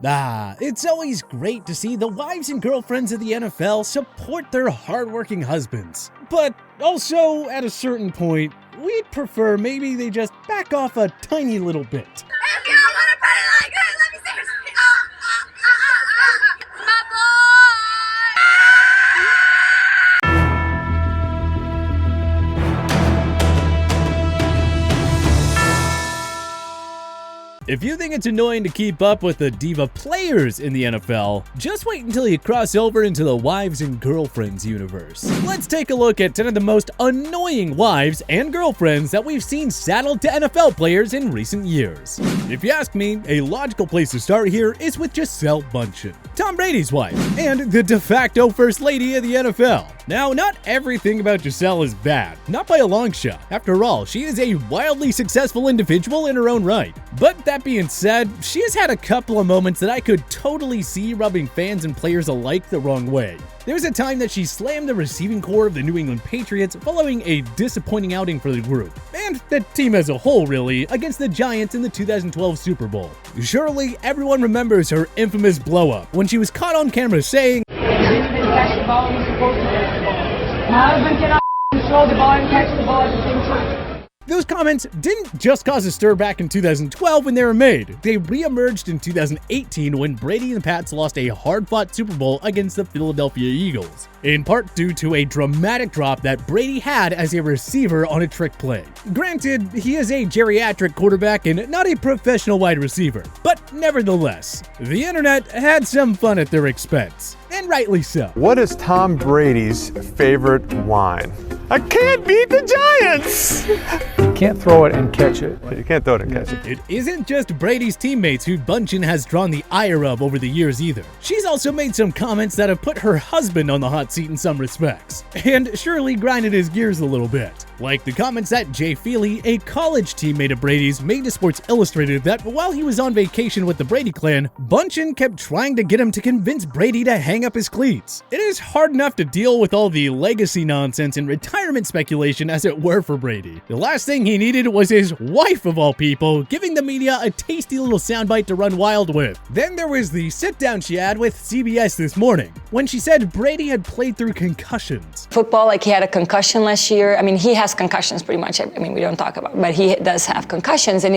It's always great to see the wives and girlfriends of the NFL support their hardworking husbands. But also, at a certain point, we'd prefer maybe they just back off a tiny little bit. If you want to put it like that, let me see your... My boy! If you think it's annoying to keep up with the diva players in the NFL, just wait until you cross over into the wives and girlfriends universe. Let's take a look at 10 of the most annoying wives and girlfriends that we've seen saddled to NFL players in recent years. If you ask me, a logical place to start here is with Gisele Bundchen, Tom Brady's wife, and the de facto first lady of the NFL. Now, not everything about Gisele is bad, not by a long shot. After all, she is a wildly successful individual in her own right. But that being said, she has had a couple of moments that I could totally see rubbing fans and players alike the wrong way. There was a time that she slammed the receiving corps of the New England Patriots following a disappointing outing for the group, and the team as a whole really, against the Giants in the 2012 Super Bowl. Surely everyone remembers her infamous blow-up when she was caught on camera saying, My husband cannot throw the ball and catch the ball at the same time. Those comments didn't just cause a stir back in 2012 when they were made. They re-emerged in 2018 when Brady and the Pats lost a hard-fought Super Bowl against the Philadelphia Eagles, in part due to a dramatic drop that Brady had as a receiver on a trick play. Granted, he is a geriatric quarterback and not a professional wide receiver, but nevertheless, the internet had some fun at their expense, and rightly so. What is Tom Brady's favorite wine? I can't beat the Giants! You can't throw it and catch it. You can't throw it and catch it. It isn't just Brady's teammates who Bundchen has drawn the ire of over the years either. She's also made some comments that have put her husband on the hot seat in some respects, and surely grinded his gears a little bit. Like the comments that Jay Feely, a college teammate of Brady's, made to Sports Illustrated that while he was on vacation with the Brady clan, Bundchen kept trying to get him to convince Brady to hang up his cleats. It is hard enough to deal with all the legacy nonsense and retirement speculation as it were for Brady. The last thing he needed was his wife of all people giving the media a tasty little soundbite to run wild with. Then there was the sit-down she had with CBS this morning, when she said Brady had played through concussions. Football, like he had a concussion last year. I mean, he has concussions pretty much. I mean, we don't talk about it, but he does have concussions, and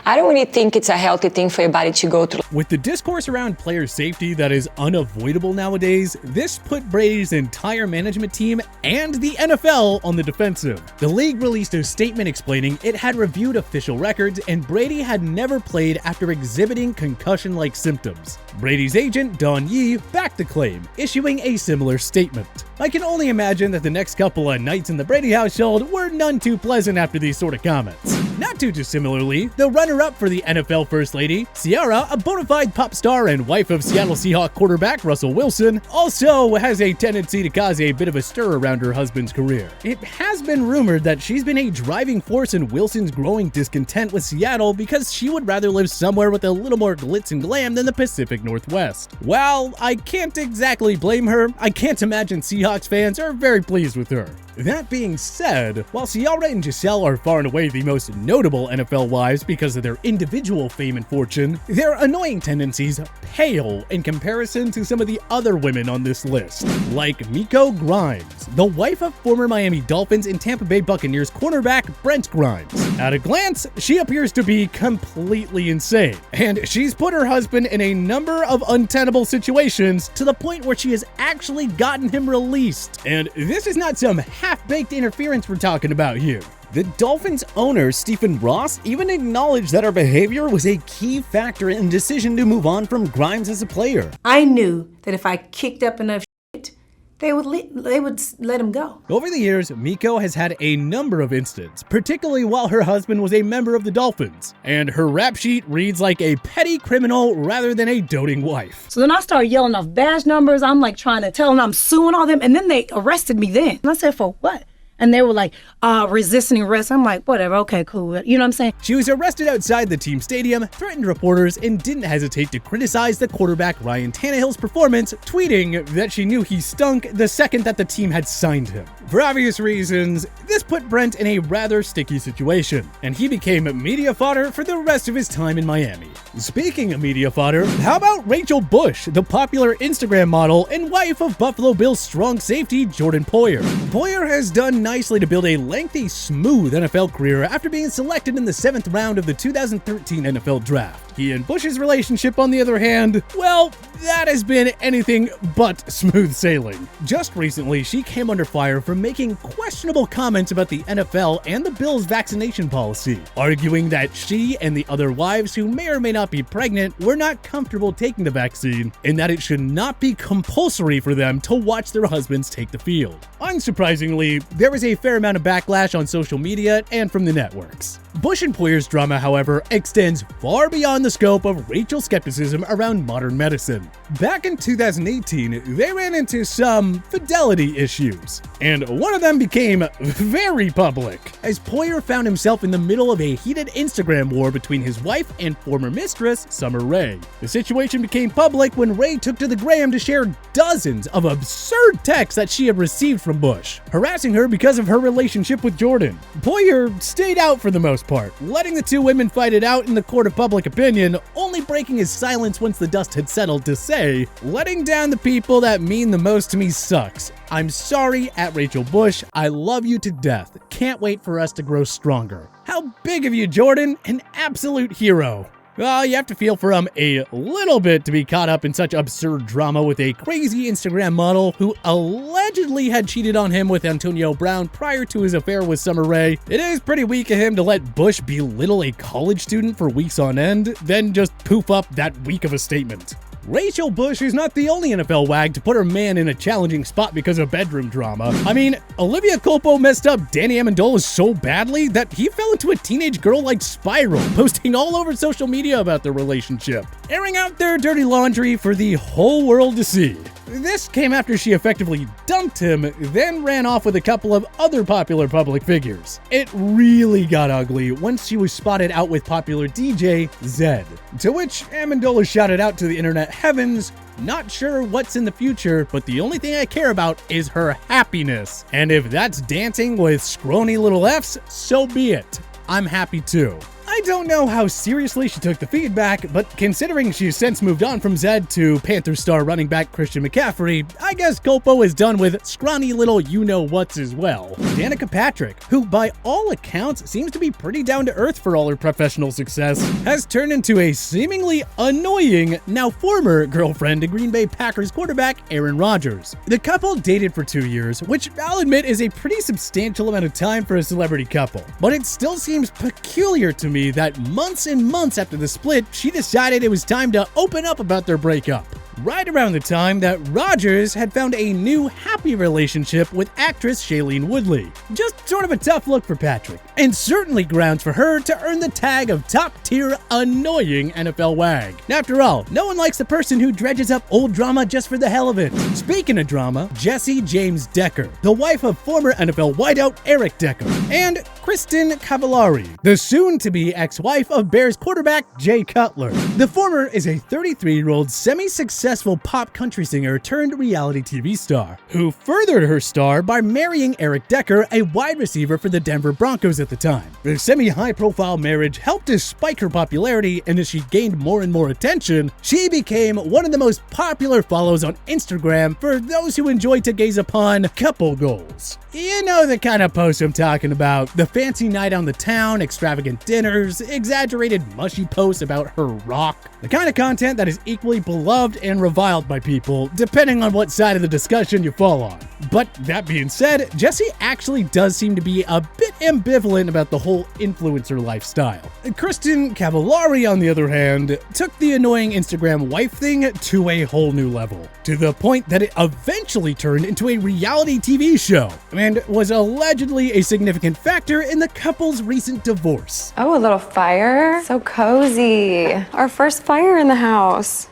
I don't really think it's a healthy thing for your body to go through. With the discourse around player safety that is unavoidable nowadays, this put Brady's entire management team and the NFL on the defensive. The league released a statement explaining it had reviewed official records and Brady had never played after exhibiting concussion-like symptoms. Brady's agent, Don Yee, backed the claim, issuing a similar statement. I can only imagine that the next couple of nights in the Brady household were none too pleasant after these sort of comments. Not too dissimilarly, the runner-up for the NFL First Lady, Ciara, a bona fide pop star and wife of Seattle Seahawks quarterback Russell Wilson, also has a tendency to cause a bit of a stir around her husband's career. It has been rumored that she's been a driving force in Wilson's growing discontent with Seattle because she would rather live somewhere with a little more glitz and glam than the Pacific Northwest. While I can't exactly blame her, I can't imagine Seahawks fans are very pleased with her. That being said, while Ciara and Gisele are far and away the most notable NFL wives because of their individual fame and fortune, their annoying tendencies pale in comparison to some of the other women on this list, like Miko Grimes, the wife of former Miami Dolphins and Tampa Bay Buccaneers cornerback Brent Grimes. At a glance, she appears to be completely insane, and she's put her husband in a number of untenable situations to the point where she has actually gotten him released. And this is not some half-baked interference we're talking about here. The Dolphins owner, Stephen Ross, even acknowledged that her behavior was a key factor in the decision to move on from Grimes as a player. I knew that if I kicked up enough shit, they would let him go. Over the years, Miko has had a number of incidents, particularly while her husband was a member of the Dolphins, and her rap sheet reads like a petty criminal rather than a doting wife. So then I started yelling off badge numbers. I'm like trying to tell them I'm suing all them, and then they arrested me then. And I said, for what? And they were like, resisting arrest. I'm like, whatever, okay, cool. You know what I'm saying? She was arrested outside the team stadium, threatened reporters, and didn't hesitate to criticize the quarterback Ryan Tannehill's performance, tweeting that she knew he stunk the second that the team had signed him. For obvious reasons, this put Brent in a rather sticky situation, and he became media fodder for the rest of his time in Miami. Speaking of media fodder, how about Rachel Bush, the popular Instagram model and wife of Buffalo Bills strong safety Jordan Poyer? Poyer has done nicely to build a lengthy, smooth NFL career after being selected in the 7th round of the 2013 NFL Draft. He and Bush's relationship, on the other hand, well, that has been anything but smooth sailing. Just recently, she came under fire for making questionable comments about the NFL and the Bills' vaccination policy, arguing that she and the other wives who may or may not be pregnant were not comfortable taking the vaccine, and that it should not be compulsory for them to watch their husbands take the field. Unsurprisingly, there was a fair amount of backlash on social media and from the networks. Bush and Poyer's drama, however, extends far beyond the scope of Rachel's skepticism around modern medicine. Back in 2018, they ran into some fidelity issues, and one of them became very public, as Poyer found himself in the middle of a heated Instagram war between his wife and former mistress, Summer Rae. The situation became public when Rae took to the gram to share dozens of absurd texts that she had received from Bush, harassing her because of her relationship with Jordan. Poyer stayed out for the most part, letting the two women fight it out in the court of public opinion, only breaking his silence once the dust had settled to say, "Letting down the people that mean the most to me sucks. I'm sorry at Rachel Bush. I love you to death. Can't wait for us to grow stronger." How big of you, Jordan? An absolute hero. Well, you have to feel for him a little bit to be caught up in such absurd drama with a crazy Instagram model who allegedly had cheated on him with Antonio Brown prior to his affair with Summer Rae. It is pretty weak of him to let Bush belittle a college student for weeks on end, then just poof up that weak of a statement. Rachel Bush is not the only NFL wag to put her man in a challenging spot because of bedroom drama. I mean, Olivia Culpo messed up Danny Amendola so badly that he fell into a teenage girl-like spiral, posting all over social media about their relationship, airing out their dirty laundry for the whole world to see. This came after she effectively dumped him, then ran off with a couple of other popular public figures. It really got ugly once she was spotted out with popular DJ Zed, to which Amendola shouted out to the internet heavens, "Not sure what's in the future, but the only thing I care about is her happiness. And if that's dancing with scrawny little F's, so be it. I'm happy too." I don't know how seriously she took the feedback, but considering she's since moved on from Zed to Panthers star running back Christian McCaffrey, I guess Culpo is done with scrawny little you-know-whats as well. Danica Patrick, who by all accounts seems to be pretty down to earth for all her professional success, has turned into a seemingly annoying, now former girlfriend to Green Bay Packers quarterback Aaron Rodgers. The couple dated for 2 years, which I'll admit is a pretty substantial amount of time for a celebrity couple, but it still seems peculiar to me that months and months after the split, she decided it was time to open up about their breakup. Right around the time that Rodgers had found a new happy relationship with actress Shailene Woodley. Just sort of a tough look for Patrick, and certainly grounds for her to earn the tag of top-tier annoying NFL wag. After all, no one likes the person who dredges up old drama just for the hell of it. Speaking of drama, Jessie James Decker, the wife of former NFL wideout Eric Decker, and Kristen Cavallari, the soon-to-be ex-wife of Bears quarterback Jay Cutler. The former is a 33-year-old semi-successful pop country singer turned reality TV star, who furthered her star by marrying Eric Decker, a wide receiver for the Denver Broncos at the time. The semi-high-profile marriage helped to spike her popularity, and as she gained more and more attention, she became one of the most popular follows on Instagram for those who enjoy to gaze upon couple goals. You know the kind of posts I'm talking about. The fancy night on the town, extravagant dinners, exaggerated mushy posts about her rock. The kind of content that is equally beloved and reviled by people, depending on what side of the discussion you fall on. But that being said, Jessie actually does seem to be a bit ambivalent about the whole influencer lifestyle. Kristen Cavallari, on the other hand, took the annoying Instagram wife thing to a whole new level, to the point that it eventually turned into a reality TV show, and was allegedly a significant factor in the couple's recent divorce. Oh, a little fire? So cozy. Our first fire in the house.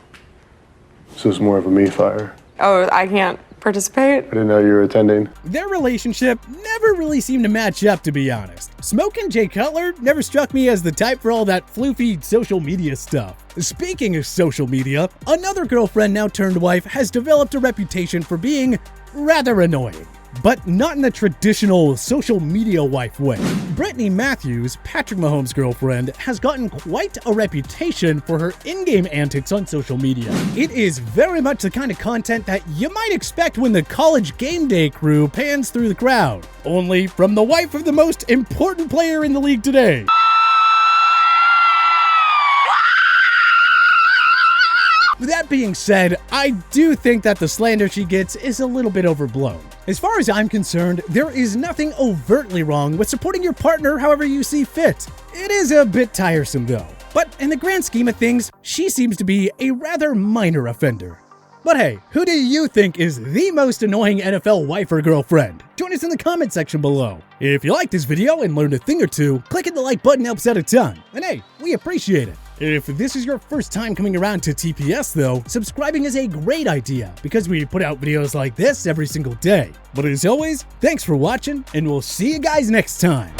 So it's more of a me fire. Oh, I can't participate? I didn't know you were attending. Their relationship never really seemed to match up, to be honest. Smokin' Jay Cutler never struck me as the type for all that floofy social media stuff. Speaking of social media, another girlfriend now turned wife has developed a reputation for being rather annoying. but not in the traditional social media wife way. Brittany Matthews, Patrick Mahomes' girlfriend, has gotten quite a reputation for her in-game antics on social media. It is very much the kind of content that you might expect when the college game day crew pans through the crowd, only from the wife of the most important player in the league today. With that being said, I do think that the slander she gets is a little bit overblown. As far as I'm concerned, there is nothing overtly wrong with supporting your partner however you see fit. It is a bit tiresome though. But in the grand scheme of things, she seems to be a rather minor offender. But hey, who do you think is the most annoying NFL wife or girlfriend? Join us in the comment section below. If you liked this video and learned a thing or two, clicking the like button helps out a ton. And hey, we appreciate it. If this is your first time coming around to TPS though, subscribing is a great idea because we put out videos like this every single day. But as always, thanks for watching and we'll see you guys next time.